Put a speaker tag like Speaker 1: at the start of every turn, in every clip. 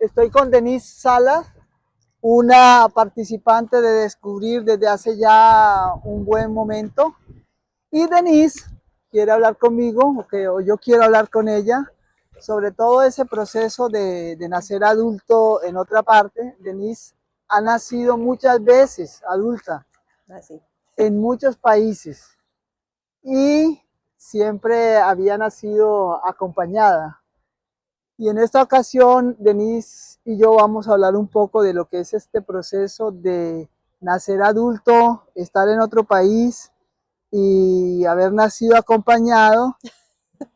Speaker 1: Estoy con Denise Salas, una participante de Descubrir desde hace ya un buen momento. Y Denise quiere hablar conmigo, o yo quiero hablar con ella, sobre todo ese proceso de nacer adulto en otra parte. Denise ha nacido muchas veces adulta en muchos países y siempre había nacido acompañada. Y en esta ocasión, Denise y yo vamos a hablar un poco de lo que es este proceso de nacer adulto, estar en otro país y haber nacido acompañado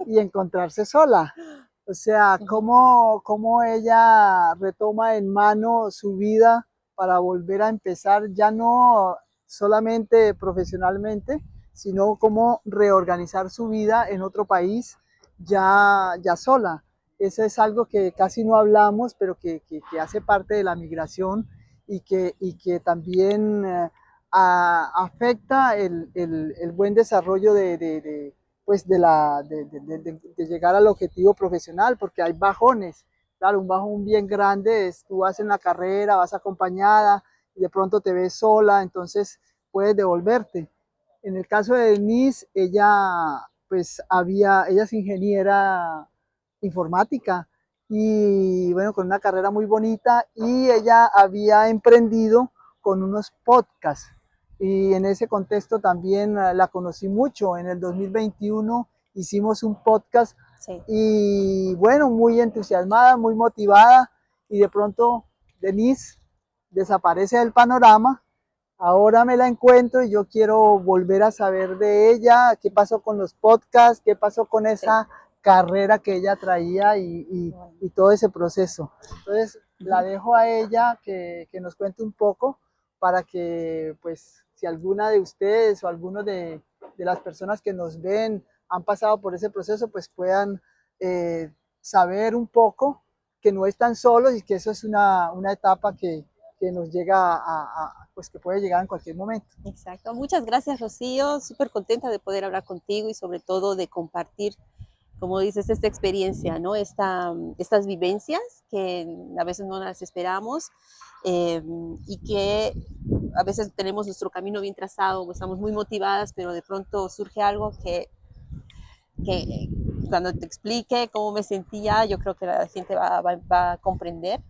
Speaker 1: y encontrarse sola. O sea, cómo ella retoma en mano su vida para volver a empezar, ya no solamente profesionalmente, sino cómo reorganizar su vida en otro país ya sola. Eso es algo que casi no hablamos, pero que hace parte de la migración y que también afecta el buen desarrollo pues de llegar al objetivo profesional, porque hay bajones. Claro, un bajón bien grande es tú vas en la carrera, vas acompañada y de pronto te ves sola, entonces puedes devolverte. En el caso de Denise, ella es ingeniera informática y bueno, con una carrera muy bonita, y ella había emprendido con unos podcasts y en ese contexto también la conocí mucho. En el 2021 hicimos un podcast, sí, y bueno, muy entusiasmada, muy motivada, y de pronto Denise desaparece del panorama. Ahora me la encuentro y yo quiero volver a saber de ella, qué pasó con los podcasts, qué pasó con esa carrera que ella traía y todo ese proceso. Entonces la dejo a ella que nos cuente un poco para que, pues, si alguna de ustedes o alguno de las personas que nos ven han pasado por ese proceso, pues puedan saber un poco que no están solos y que eso es una etapa que nos llega pues que puede llegar en cualquier momento.
Speaker 2: Exacto. Muchas gracias, Rocío. Súper contenta de poder hablar contigo y sobre todo de compartir, como dices, esta experiencia, ¿no? Estas vivencias que a veces no las esperamos y que a veces tenemos nuestro camino bien trazado, estamos muy motivadas, pero de pronto surge algo que cuando te explique cómo me sentía, yo creo que la gente va a comprender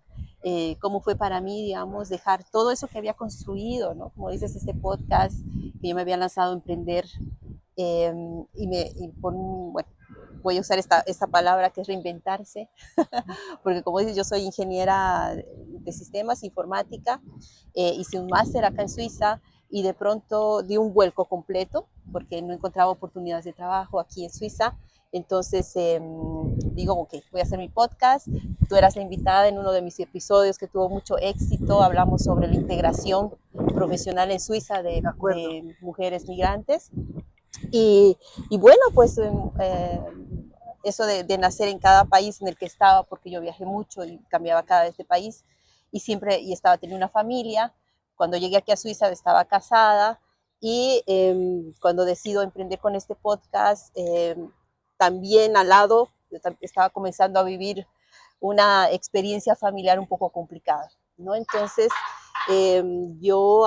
Speaker 2: cómo fue para mí, digamos, dejar todo eso que había construido, ¿no? Como dices, este podcast que yo me había lanzado a emprender bueno, voy a usar esta palabra que es reinventarse, porque como dices, yo soy ingeniera de sistemas, informática, hice un máster acá en Suiza y de pronto di un vuelco completo porque no encontraba oportunidades de trabajo aquí en Suiza. Entonces digo, ok, voy a hacer mi podcast. Tú eras la invitada en uno de mis episodios que tuvo mucho éxito. Hablamos sobre la integración profesional en Suiza de mujeres migrantes. Y bueno, pues eso de nacer en cada país en el que estaba, porque yo viajé mucho y cambiaba cada vez de país, y estaba teniendo una familia. Cuando llegué aquí a Suiza estaba casada, y cuando decido emprender con este podcast, también al lado estaba comenzando a vivir una experiencia familiar un poco complicada, ¿no? Entonces yo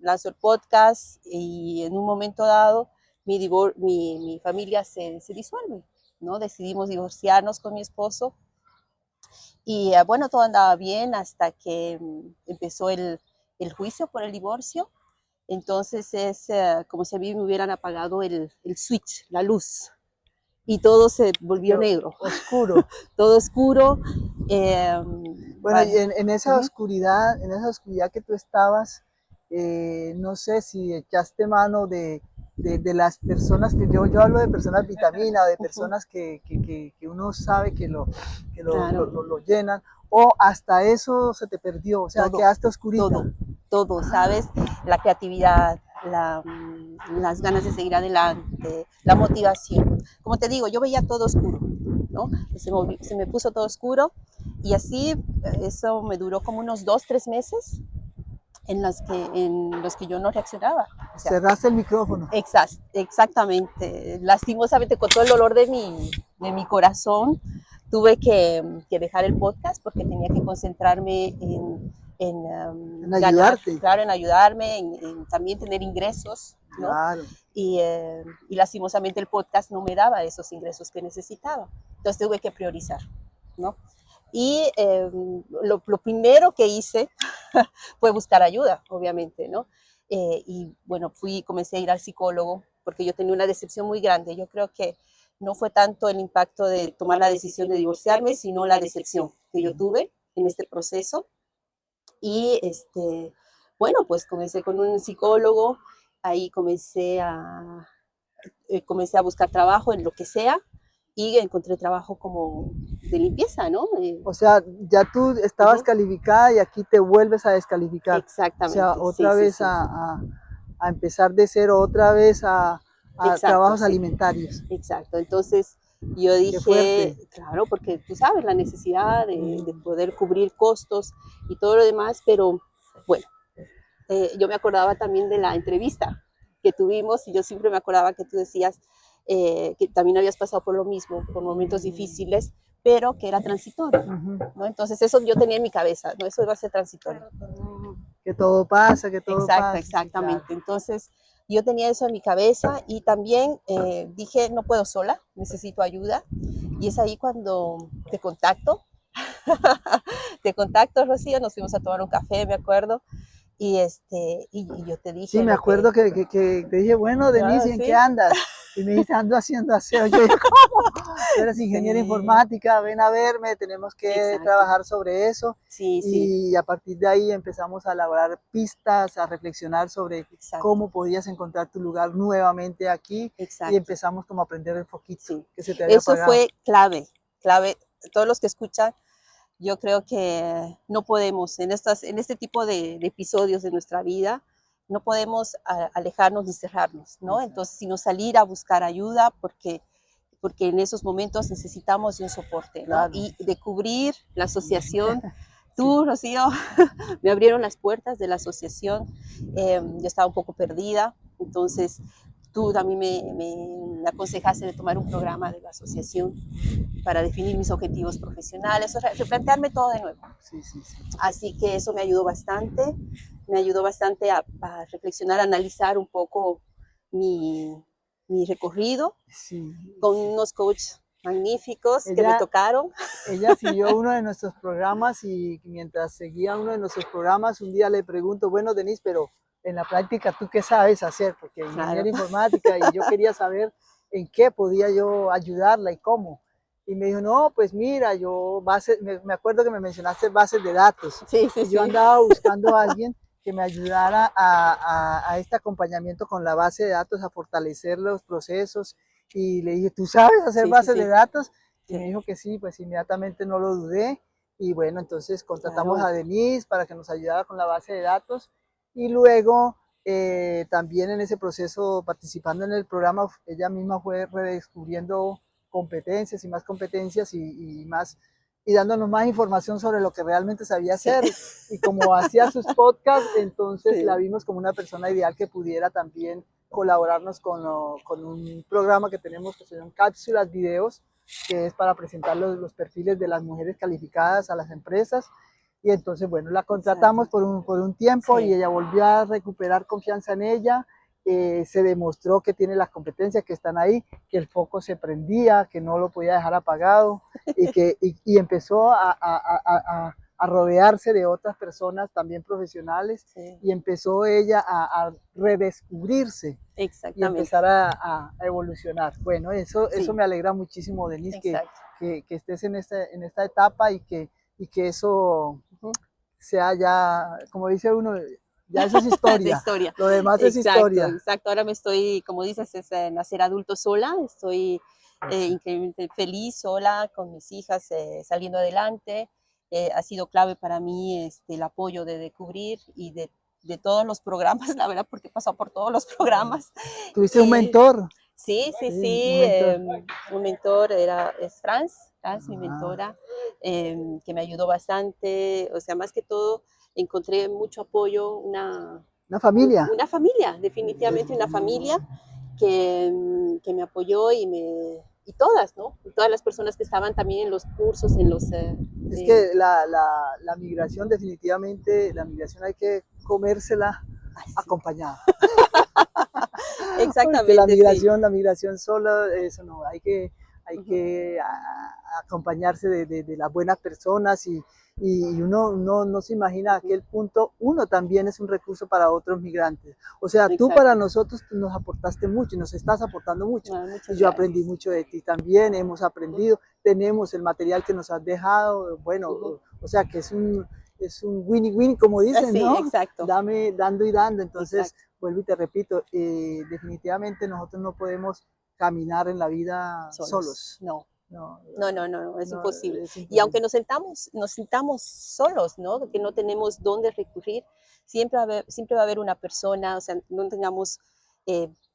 Speaker 2: lanzo el podcast y en un momento dado mi familia se disuelve, ¿no? Decidimos divorciarnos con mi esposo y bueno, todo andaba bien hasta que empezó el juicio por el divorcio. Entonces es como si a mí me hubieran apagado el switch, la luz, y todo se volvió negro.
Speaker 1: Oscuro.
Speaker 2: Todo oscuro.
Speaker 1: Bueno, y en esa oscuridad, que tú estabas, no sé si echaste mano de las personas yo hablo de personas vitamina, de personas que uno sabe lo llenan, o hasta eso se te perdió, o sea, todo, quedaste oscurita.
Speaker 2: Todo, ¿sabes? La creatividad, las ganas de seguir adelante, la motivación. Como te digo, yo veía todo oscuro, ¿no? Se me puso todo oscuro, y así eso me duró como unos 2-3 meses en los que yo no reaccionaba.
Speaker 1: O sea, cerraste el micrófono.
Speaker 2: Exactamente. Lastimosamente, con todo el dolor de mi corazón, tuve que dejar el podcast porque tenía que concentrarme
Speaker 1: En
Speaker 2: ganar,
Speaker 1: ayudarte.
Speaker 2: claro, en ayudarme, en también tener ingresos, ¿no?
Speaker 1: Claro.
Speaker 2: Y lastimosamente el podcast no me daba esos ingresos que necesitaba. Entonces tuve que priorizar, ¿no? Y lo primero que hice fue buscar ayuda, obviamente, ¿no? Y bueno, comencé a ir al psicólogo porque yo tenía una decepción muy grande. Yo creo que no fue tanto el impacto de tomar la decisión de divorciarme, sino la decepción que yo tuve en este proceso. Y bueno, pues comencé con un psicólogo, ahí comencé a buscar trabajo en lo que sea y encontré trabajo como de limpieza, ¿no?
Speaker 1: O sea, ya tú estabas
Speaker 2: Ujú.
Speaker 1: calificada y aquí te vuelves a descalificar. O sea,
Speaker 2: Exactamente, sí,
Speaker 1: otra
Speaker 2: sí,
Speaker 1: vez
Speaker 2: sí.
Speaker 1: a empezar de cero, otra vez a
Speaker 2: Exacto,
Speaker 1: trabajos
Speaker 2: sí.
Speaker 1: alimentarios.
Speaker 2: Exacto. Entonces yo
Speaker 1: Qué
Speaker 2: dije,
Speaker 1: fuerte.
Speaker 2: claro, porque tú sabes la necesidad de
Speaker 1: Mm.
Speaker 2: poder cubrir costos y todo lo demás, pero bueno, yo me acordaba también de la entrevista que tuvimos y yo siempre me acordaba que tú decías que también habías pasado por lo mismo, por momentos difíciles, pero que era transitorio,
Speaker 1: Ujú.
Speaker 2: ¿no? Entonces eso yo tenía en mi cabeza, ¿no? Eso iba a ser transitorio.
Speaker 1: Que todo pasa, que todo
Speaker 2: Exacto,
Speaker 1: pasa. Sí, claro.
Speaker 2: exactamente. Entonces, yo tenía eso en mi cabeza y también dije, no puedo sola, necesito ayuda. Y es ahí cuando te contacto, te contacto, Rocío, nos fuimos a tomar un café, me acuerdo, y yo te
Speaker 1: Sí,
Speaker 2: dije
Speaker 1: me
Speaker 2: lo que,
Speaker 1: acuerdo que te dije, bueno, Denise,
Speaker 2: claro,
Speaker 1: ¿y en qué
Speaker 2: sí,
Speaker 1: andas? Y me dice, ando haciendo aseo. Yo dije, ¿cómo? Tú eres ingeniera
Speaker 2: sí,
Speaker 1: informática, ven a verme, tenemos que
Speaker 2: exacto,
Speaker 1: trabajar sobre eso.
Speaker 2: sí, sí,
Speaker 1: Y a partir de ahí empezamos a elaborar pistas, a reflexionar sobre
Speaker 2: exacto,
Speaker 1: cómo podías encontrar tu lugar nuevamente aquí y
Speaker 2: exacto,
Speaker 1: empezamos como a prender el foquito
Speaker 2: sí.
Speaker 1: que se te había
Speaker 2: Eso
Speaker 1: apagado.
Speaker 2: fue clave, clave. Todos los que escuchan, yo creo que no podemos, en este tipo de episodios de nuestra vida, no podemos alejarnos ni cerrarnos, ¿no?
Speaker 1: Exacto.
Speaker 2: Entonces, sino salir a buscar ayuda porque en esos momentos necesitamos de un soporte, ¿no?
Speaker 1: Claro,
Speaker 2: Y de cubrir la asociación.
Speaker 1: sí.
Speaker 2: Tú, Rocío, me abrieron las puertas de la asociación. Yo estaba un poco perdida, entonces tú también me aconsejaste de tomar un programa de la asociación para definir mis objetivos profesionales, o sea, replantearme todo de nuevo.
Speaker 1: Sí, sí, sí.
Speaker 2: Así que eso me ayudó bastante a reflexionar, a analizar un poco mi recorrido
Speaker 1: Sí,
Speaker 2: con
Speaker 1: sí.
Speaker 2: unos coaches magníficos que me
Speaker 1: Ella,
Speaker 2: tocaron.
Speaker 1: ella siguió uno de nuestros programas y mientras seguía uno de nuestros programas, un día le pregunto, bueno, Denise, pero en la práctica, ¿tú qué sabes hacer? Porque
Speaker 2: Claro,
Speaker 1: ingeniera informática y yo quería saber en qué podía yo ayudarla y cómo. Y me dijo, no, pues mira, me acuerdo que me mencionaste bases de datos
Speaker 2: sí, sí,
Speaker 1: y yo
Speaker 2: sí,
Speaker 1: andaba buscando a alguien que me ayudara a este acompañamiento con la base de datos, a fortalecer los procesos. Y le dije, ¿tú sabes hacer
Speaker 2: sí, sí,
Speaker 1: bases de
Speaker 2: sí,
Speaker 1: datos? Y me
Speaker 2: sí,
Speaker 1: dijo que sí, pues inmediatamente no lo dudé. Y bueno, entonces contratamos a
Speaker 2: claro,
Speaker 1: Denise para que nos ayudara con la base de datos. Y luego también en ese proceso, participando en el programa, ella misma fue redescubriendo competencias y más competencias y más y dándonos más información sobre lo que realmente sabía
Speaker 2: sí,
Speaker 1: hacer. Y como hacía sus podcasts, entonces la
Speaker 2: sí,
Speaker 1: vimos como una persona ideal que pudiera también colaborarnos con un programa que tenemos que se llama Cápsulas Videos, que es para presentar los perfiles de las mujeres calificadas a las empresas. Y entonces, bueno, la contratamos
Speaker 2: exacto,
Speaker 1: por un tiempo y
Speaker 2: sí,
Speaker 1: ella volvió a recuperar confianza en ella. Se demostró que tiene las competencias que están ahí, que el foco se prendía, que no lo podía dejar apagado y empezó a rodearse de otras personas también profesionales
Speaker 2: sí,
Speaker 1: y empezó ella a redescubrirse y
Speaker 2: exactamente,
Speaker 1: empezar a evolucionar. Bueno, eso
Speaker 2: sí,
Speaker 1: me alegra muchísimo, Denise,
Speaker 2: exacto.
Speaker 1: que estés en esta etapa y que eso
Speaker 2: Ujú.
Speaker 1: sea ya, como dice uno, ya eso es
Speaker 2: De
Speaker 1: historia,
Speaker 2: historia.
Speaker 1: lo demás es
Speaker 2: Exacto,
Speaker 1: historia.
Speaker 2: exacto. Ahora me estoy, como dices, es nacer adulto sola. Estoy increíblemente feliz sola con mis hijas saliendo adelante. Ha sido clave para mí el apoyo de Descubrir y de todos los programas, la verdad, porque he pasado por todos los programas.
Speaker 1: Tuviste un
Speaker 2: Y
Speaker 1: mentor,
Speaker 2: sí, sí,
Speaker 1: sí,
Speaker 2: sí.
Speaker 1: un mentor.
Speaker 2: Un mentor es Franz, mi
Speaker 1: Ah,
Speaker 2: mentora, que me ayudó bastante. O sea, más que todo, encontré mucho apoyo,
Speaker 1: una familia.
Speaker 2: una familia, definitivamente una familia que me apoyó y todas, ¿no? Y todas las personas que estaban también en los cursos, en los...
Speaker 1: Es que la migración definitivamente, la migración hay que comérsela
Speaker 2: ay, sí.
Speaker 1: acompañada. Porque
Speaker 2: Exactamente, sí.
Speaker 1: la migración sola, eso no, hay que acompañarse de las buenas personas y uno no se imagina a aquel punto, uno también es un recurso para otros migrantes. O sea, tú para
Speaker 2: Exacto.
Speaker 1: nosotros tú nos aportaste mucho y nos estás aportando mucho.
Speaker 2: Ah,
Speaker 1: Y
Speaker 2: muchas
Speaker 1: yo aprendí
Speaker 2: gracias.
Speaker 1: mucho de ti también, hemos aprendido, tenemos el material que nos has dejado, bueno, o sea que es un win-win, como dicen,
Speaker 2: Sí,
Speaker 1: ¿no?
Speaker 2: exacto,
Speaker 1: Dando y dando. Entonces,
Speaker 2: exacto.
Speaker 1: vuelvo y te repito, definitivamente nosotros no podemos caminar en la vida
Speaker 2: Solos,
Speaker 1: solos.
Speaker 2: no.
Speaker 1: No,
Speaker 2: No, no, no, no, es
Speaker 1: no,
Speaker 2: imposible.
Speaker 1: es
Speaker 2: Y aunque
Speaker 1: imposible.
Speaker 2: nos sintamos solos, ¿no? Que no tenemos dónde recurrir, siempre va a haber una persona, o sea, no tengamos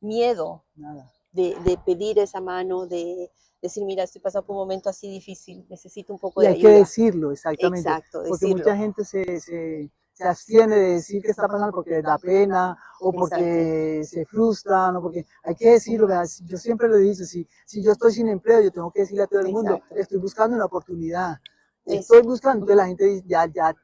Speaker 2: miedo
Speaker 1: Nada.
Speaker 2: de pedir esa mano, de decir, mira, estoy pasando por un momento así difícil, necesito un poco
Speaker 1: Y
Speaker 2: de
Speaker 1: hay que
Speaker 2: ayuda.
Speaker 1: decirlo, exactamente,
Speaker 2: Exacto,
Speaker 1: porque mucha
Speaker 2: decirlo.
Speaker 1: gente se abstiene de decir que está pasando porque les da pena o
Speaker 2: Exacto,
Speaker 1: porque se frustran o porque hay que decirlo. Yo siempre lo he dicho, si yo estoy sin empleo, yo tengo que decirle a todo el mundo,
Speaker 2: exacto.
Speaker 1: estoy buscando una oportunidad.
Speaker 2: Eso.
Speaker 1: Estoy buscando, entonces la gente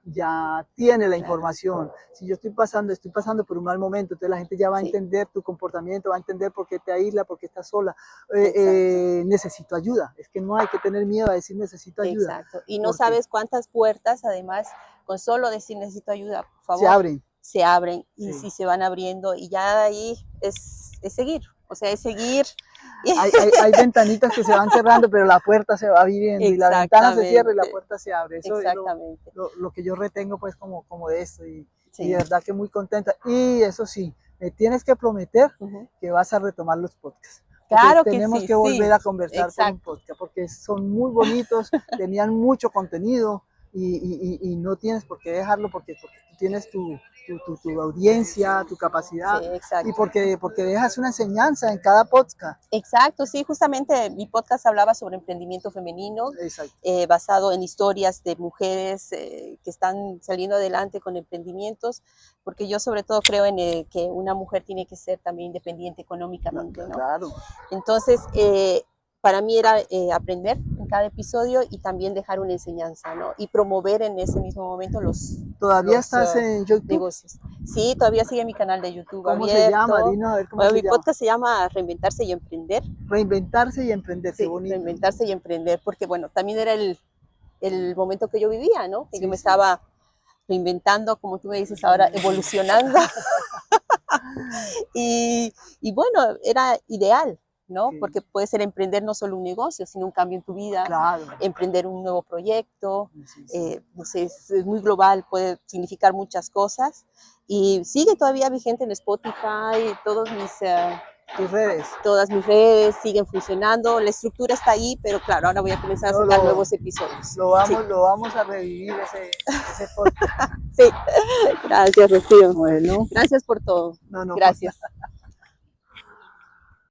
Speaker 1: ya tiene la
Speaker 2: Claro.
Speaker 1: información. Si yo estoy pasando por un mal momento, entonces la gente ya va a
Speaker 2: Sí,
Speaker 1: entender tu comportamiento, va a entender por qué te aísla, por qué estás sola.
Speaker 2: exacto.
Speaker 1: Necesito ayuda. Es que no hay que tener miedo a decir necesito ayuda,
Speaker 2: Exacto. Y no
Speaker 1: porque
Speaker 2: sabes cuántas puertas, además, con solo decir necesito ayuda, por
Speaker 1: se
Speaker 2: favor,
Speaker 1: abren.
Speaker 2: se abren y
Speaker 1: Sí.
Speaker 2: si se van abriendo y ya ahí es seguir, o sea, es seguir.
Speaker 1: Hay ventanitas que se van cerrando, pero la puerta se va abriendo y la ventana se cierra y la
Speaker 2: Exactamente,
Speaker 1: puerta se abre. Eso es
Speaker 2: exactamente.
Speaker 1: lo que yo retengo pues como de esto y
Speaker 2: Sí.
Speaker 1: de verdad que muy contenta. Y eso sí, me tienes que prometer
Speaker 2: Ujú.
Speaker 1: que vas a retomar los podcasts. Porque
Speaker 2: Claro que
Speaker 1: tenemos
Speaker 2: sí,
Speaker 1: que volver
Speaker 2: sí,
Speaker 1: a conversar por un
Speaker 2: exacto.
Speaker 1: podcast, porque son muy bonitos, tenían mucho contenido y no tienes por qué dejarlo porque tú tienes tu audiencia, tu
Speaker 2: Sí,
Speaker 1: capacidad y
Speaker 2: exacto.
Speaker 1: porque dejas una enseñanza en cada podcast.
Speaker 2: Exacto, sí, justamente mi podcast hablaba sobre emprendimiento femenino,
Speaker 1: Exacto.
Speaker 2: basado en historias de mujeres que están saliendo adelante con emprendimientos, porque yo sobre todo creo en que una mujer tiene que ser también independiente económicamente, ¿no?
Speaker 1: Claro.
Speaker 2: Entonces, para mí era aprender en cada episodio y también dejar una enseñanza, ¿no? Y promover en ese mismo momento
Speaker 1: ¿Todavía
Speaker 2: los
Speaker 1: estás en YouTube?
Speaker 2: negocios. Sí, todavía sigue mi canal de YouTube
Speaker 1: ¿Cómo se llama?
Speaker 2: abierto.
Speaker 1: Dinos a ver cómo
Speaker 2: Bueno,
Speaker 1: se
Speaker 2: mi
Speaker 1: llama.
Speaker 2: podcast se llama Reinventarse y Emprender.
Speaker 1: Reinventarse y emprender, qué
Speaker 2: Sí,
Speaker 1: bonito.
Speaker 2: reinventarse y emprender, porque bueno, también era el momento que yo vivía, ¿no? Que yo
Speaker 1: Sí,
Speaker 2: me
Speaker 1: sí.
Speaker 2: estaba reinventando, como tú me dices ahora, evolucionando. Y bueno, era ideal, ¿no?
Speaker 1: Okay.
Speaker 2: Porque puede ser emprender no solo un negocio, sino un cambio en tu vida,
Speaker 1: Claro.
Speaker 2: emprender un nuevo proyecto,
Speaker 1: Sí, sí.
Speaker 2: no sé, es muy global, puede significar muchas cosas. Y sigue todavía vigente en Spotify,
Speaker 1: Tus redes.
Speaker 2: todas mis redes siguen funcionando, la estructura está ahí, pero claro, ahora voy a comenzar a
Speaker 1: No,
Speaker 2: sacar nuevos episodios. Sí,
Speaker 1: lo vamos a revivir ese podcast.
Speaker 2: sí. Gracias, Rocío.
Speaker 1: Bueno,
Speaker 2: Gracias por todo.
Speaker 1: no, no,
Speaker 2: Gracias.